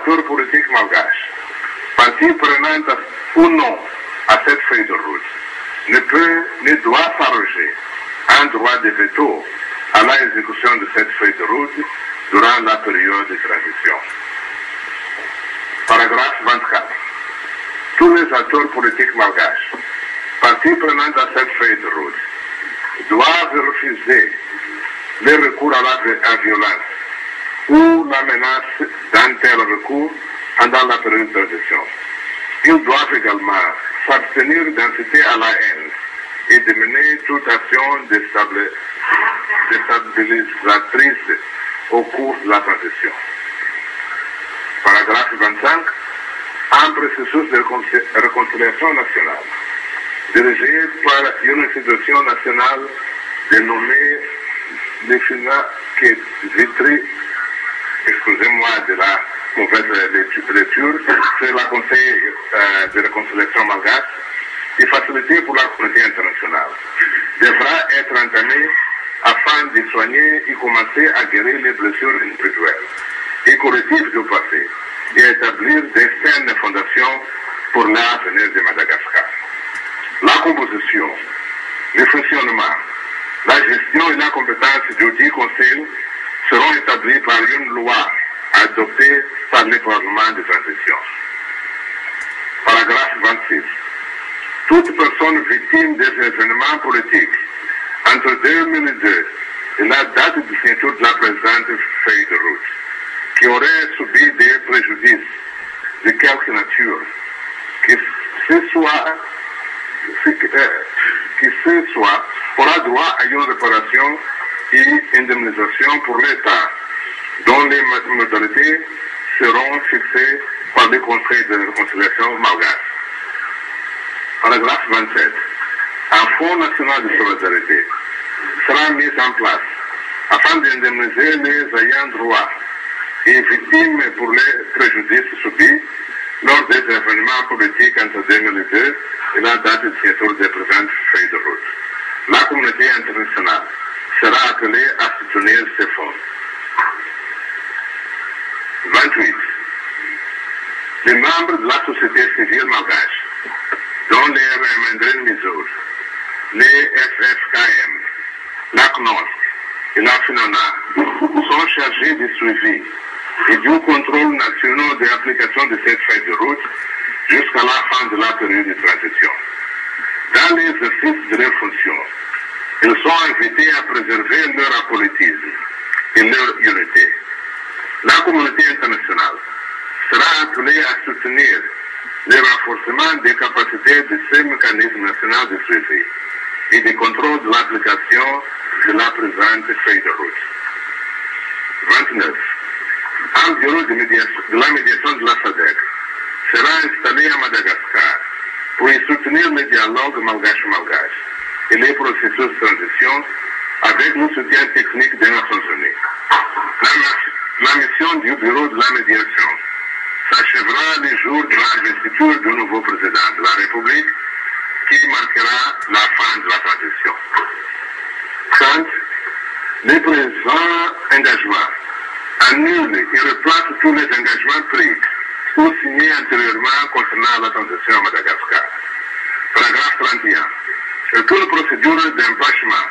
acteurs politiques malgaches, partie prenante ou non à cette feuille de route, ne doit s'arroger un droit de veto à l'exécution de cette feuille de route durant la période de transition. Paragraphe 24. Tous les acteurs politiques malgaches, partie prenante à cette feuille de route, doivent refuser le recours à la violence ou la menace d'un tel recours pendant la période de transition. Ils doivent également s'abstenir d'inciter à la haine et de mener toute action déstabilisatrice au cours de la transition. Paragraphe 25. Un processus de réconciliation nationale dirigé par une institution nationale dénommée Lefina Vitry, excusez-moi de la mauvaise lecture, c'est la Conseil de réconciliation malgache et facilité pour la communauté internationale, devra être entamé afin de soigner et commencer à guérir les blessures individuelles et collectives du passé et établir des saines fondations pour l'avenir de Madagascar. La composition, le fonctionnement, la gestion et la compétence du dit Conseil seront établis par une loi adoptée par le Parlement de transition. Paragraphe 26. Toute personne victime des événements politiques entre 2002 et la date de signature de la présente feuille de route, qui aurait subi des préjudices de quelque nature, que ce soit aura droit à une réparation et indemnisation pour l'État, dont les modalités seront fixées par le Conseil de réconciliation malgache. Paragraphe 27. Un fonds national de solidarité sera mis en place afin d'indemniser les ayants droit et victimes pour les préjudices subis lors des événements politiques entre 2002 et la date de signature des présentes feuilles de route. La communauté internationale sera appelée à soutenir ces fonds. 28. Les membres de la société civile malgache, dont les Remendrin Mizour, les FFKM, la CNOS et la FINONA, sont chargés du suivi et du contrôle national de l'application de cette feuille de route jusqu'à la fin de la période de transition. Dans l'exercice de leurs fonctions, ils sont invités à préserver leur apolitisme et leur unité. La communauté internationale sera appelée à soutenir le renforcement des capacités de ces mécanismes nationaux de suivi et de contrôle de l'application de la présente feuille de route. 29. Un bureau de la médiation de la SADC sera installé à Madagascar pour y soutenir le dialogue malgache-malgache et les processus de transition avec le soutien technique des Nations Unies. La mission du bureau de la médiation s'achèvera le jour de l'investiture du nouveau président de la République qui marquera la fin de la transition. 30. Les présents engagements annulent et replacent tous les engagements pris ou signés antérieurement concernant la transition à Madagascar. Paragraphe 31. Toute procédure d'empêchement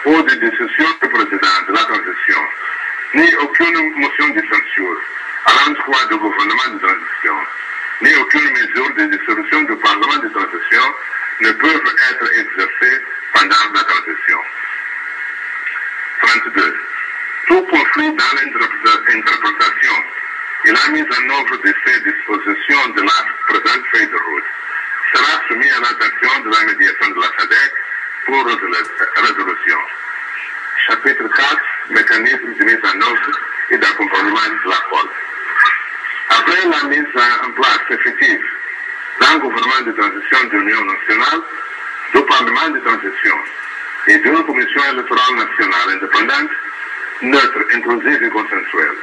ou de décision du président de la transition, ni aucune motion de censure à l'endroit du gouvernement de transition, ni aucune mesure de dissolution du Parlement de transition ne peuvent être exercées pendant la transition. 32. Tout conflit dans l'interprétation et la mise en œuvre de ces dispositions de la présente feuille de route sera soumis à l'attention de la médiation de la SADC pour résolution. Chapitre 4. Mécanisme de mise en œuvre et d'accompagnement de l'accord. Après la mise en place effective d'un gouvernement de transition de l'Union nationale, du Parlement de transition et d'une commission électorale nationale indépendante, neutre, inclusive et consensuelle,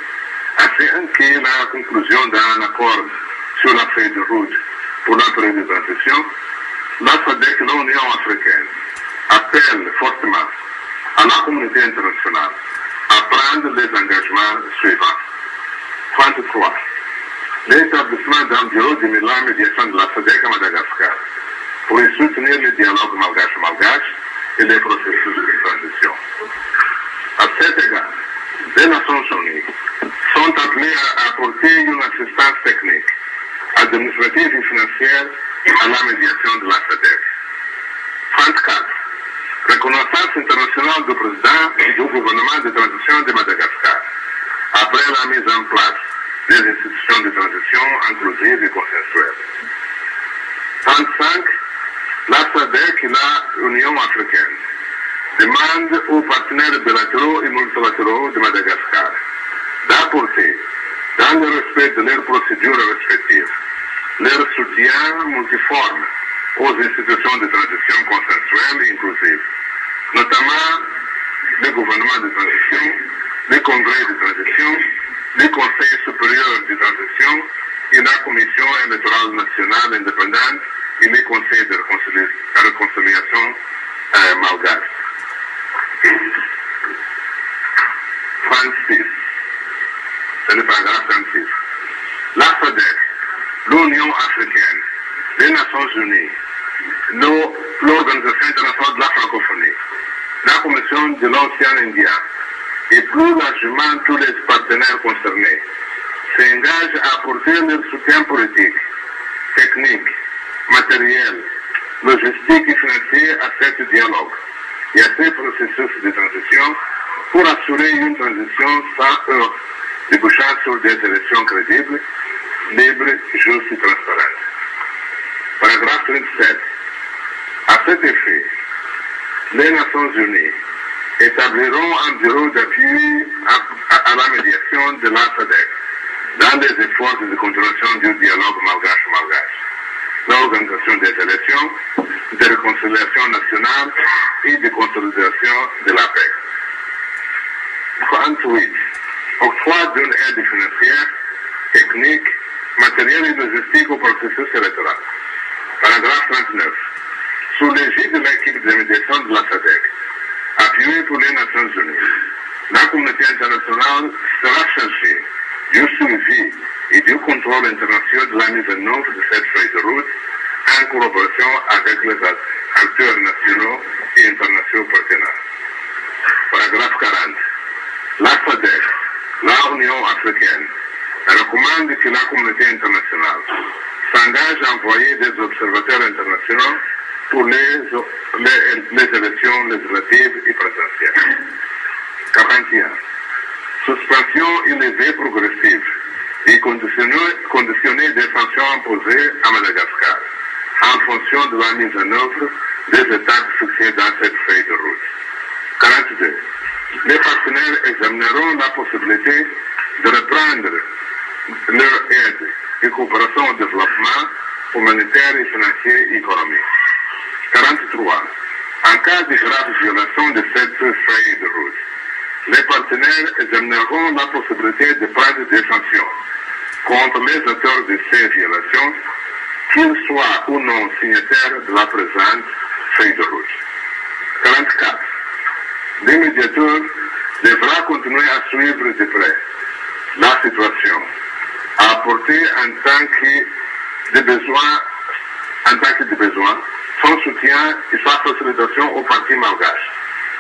afin que la conclusion d'un accord sur la feuille de route pour la période de transition, la SADC et l'Union africaine appellent fortement à la communauté internationale à prendre les engagements suivants. 33. l'établissement d'un bureau de médiation de la SADC à Madagascar pour y soutenir le dialogue malgache-malgache et les processus de transition. À cet égard, les Nations Unies sont appelées à apporter une assistance technique, administrative et financière à la médiation de la SADC. 34. Reconnaissance internationale du président et du gouvernement de transition de Madagascar après la mise en place des institutions de transition inclusives et consensuelles. 35. La SADC et l'Union africaine demandent aux partenaires bilatéraux et multilatéraux de Madagascar d'apporter, dans le respect de leurs procédures respectives, leur soutien multiforme aux institutions de transition consensuelles et inclusives, notamment le gouvernement de transition, le congrès de transition, le conseil supérieur de transition et la commission électorale nationale indépendante et le conseil de réconciliation malgache. 36. C'est le paragraphe 36. La SADC, l'Union africaine, les Nations Unies, l'Organisation internationale de la francophonie, la Commission de l'Océan Indien et plus largement tous les partenaires concernés s'engagent à apporter leur soutien politique, technique, matériel, logistique et financier à ce dialogue et à ces processus de transition pour assurer une transition sans heurts, débouchant sur des élections crédibles, libres, justes et transparentes. Paragraphe 37. À cet effet, les Nations Unies établiront un bureau d'appui à la médiation de la SADC dans les efforts de continuation du dialogue malgache-malgache, l'organisation des élections, de réconciliation nationale et de consolidation de la paix. 38. Octroi d'une aide financière, technique, matérielle et logistique au processus électoral. Paragraphe 39. Sous l'égide de l'équipe de médiation de la SADC, appuyée pour les Nations Unies, la communauté internationale sera chargée du suivi et du contrôle international de la mise en œuvre de cette feuille de route en collaboration avec les acteurs nationaux et internationaux partenaires. Paragraphe 40. La SADC, l'Union africaine, recommande que la communauté internationale s'engage à envoyer des observateurs internationaux pour les élections législatives et présidentielles. 41. Suspension et levée progressive et conditionnée des sanctions imposées à Madagascar en fonction de la mise en œuvre des étapes fixées dans cette feuille de route. 42. Les partenaires examineront la possibilité de reprendre leur aide et coopération au développement humanitaire et financier et économique. 43. En cas de grave violation de cette feuille de route, les partenaires examineront la possibilité de prendre des sanctions contre les auteurs de ces violations, qu'ils soient ou non signataires de la présente feuille de route. 44. Le médiateur devra continuer à suivre de près la situation, à apporter en tant que de besoin son soutien et sa facilitation aux partis malgaches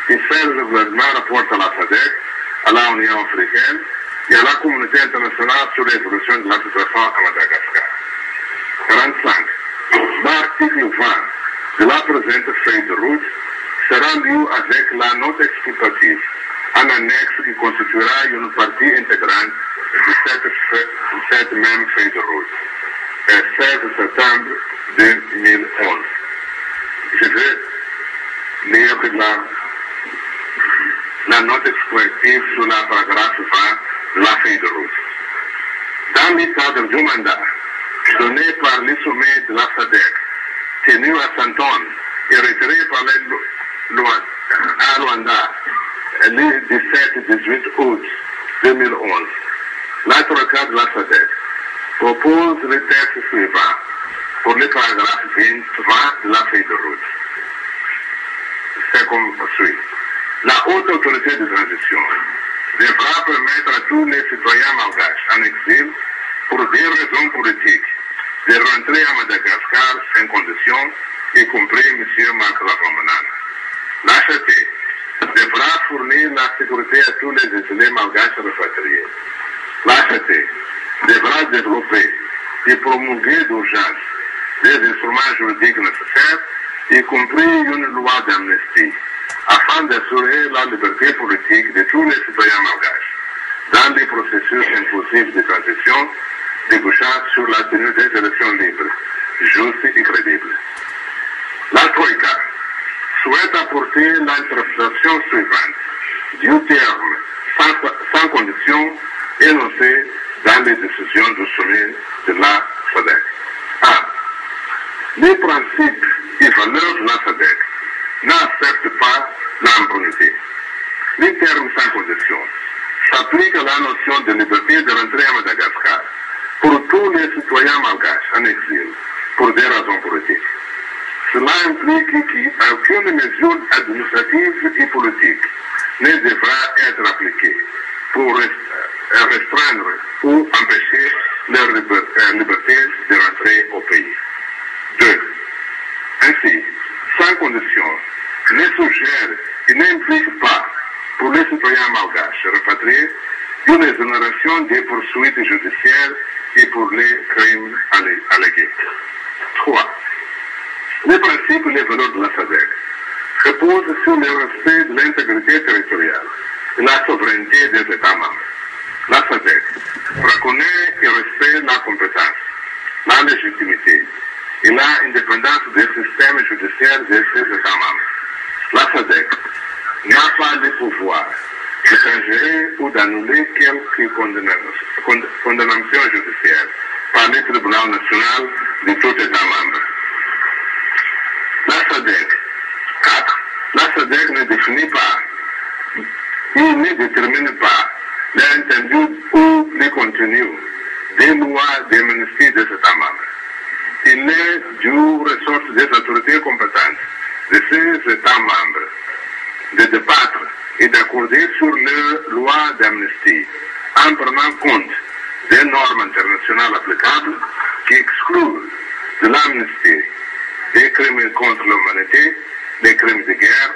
et faire régulièrement rapport à la SADC, à l'Union africaine et à la communauté internationale sur l'évolution de la situation à Madagascar. 45. L'article 20 de la présente feuille de route sera lu avec la note explicative en annexe qui constituera une partie intégrante de cette même feuille de route. Le 16 septembre 2011. Je vais lire la note explicative sur la paragraphe 20 de la feuille de route. Dans le cadre du mandat donné par le sommet de la SADC, tenu à Santon et retiré par à Luanda le 17-18 août 2011, l'autorité de la SADC propose le texte suivant pour le paragraphe 20 de la feuille de route. C'est comme suit. La haute autorité de transition devra permettre à tous les citoyens malgaches en exil pour des raisons politiques, de rentrer à Madagascar sans condition, y compris M. Makala Ramanan. L'ACT devra fournir la sécurité à tous les exilés malgaches rapatriés. L'ACT devra développer et promulguer d'urgence des instruments juridiques nécessaires, y compris une loi d'amnistie, afin d'assurer la liberté politique de tous les citoyens malgaches dans les processus inclusifs de transition débouchant sur la tenue des élections libres, justes et crédibles. La Troïka souhaite apporter l'interprétation suivante du terme sans condition énoncé dans les décisions du sommet de la SADC. 1. Les principes et valeurs de la SADC n'acceptent pas l'impunité. Les termes sans condition s'appliquent à la notion de liberté de rentrer à Madagascar pour tous les citoyens malgaches en exil pour des raisons politiques. Cela implique qu'aucune mesure administrative et politique ne devra être appliquée pour restreindre ou empêcher leur liberté de rentrer au pays. 2. Ainsi, sans condition, ne suggère et n'implique pas pour les citoyens malgaches rapatriés une exonération des poursuites judiciaires et pour les crimes allégués. 3. Les principes et les valeurs de la SADC reposent sur le respect de l'intégrité territoriale et la souveraineté des États membres. La SADC reconnaît et respecte la compétence, la légitimité et l'indépendance des systèmes judiciaires de ces États membres. La SADC n'a pas le pouvoir de s'ingérer ou d'annuler quelque condamnation judiciaire par le tribunal national de tout État membre. La SADC 4. La SADC ne définit pas et ne détermine pas l'intendu ou le contenu des lois d'amnistie des États membres. Il est du ressort des autorités compétentes de ces États membres de débattre et d'accorder sur leurs lois d'amnistie en prenant compte des normes internationales applicables qui excluent de l'amnistie des crimes contre l'humanité, les crimes de guerre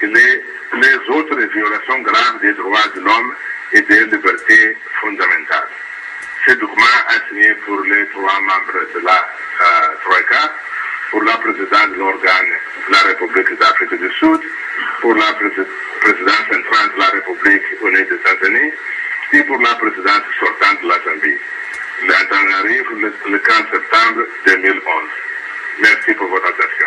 et les autres violations graves des droits de l'homme et des libertés fondamentales. Ce document est signé pour les 3 membres de la Troïka, pour la présidente de l'organe de la République d'Afrique du Sud, pour la présidente centrale de la République unie de Tanzanie et pour la présidente sortante de la Zambie. L'entente arrive le 15 septembre 2011. Merci pour votre attention.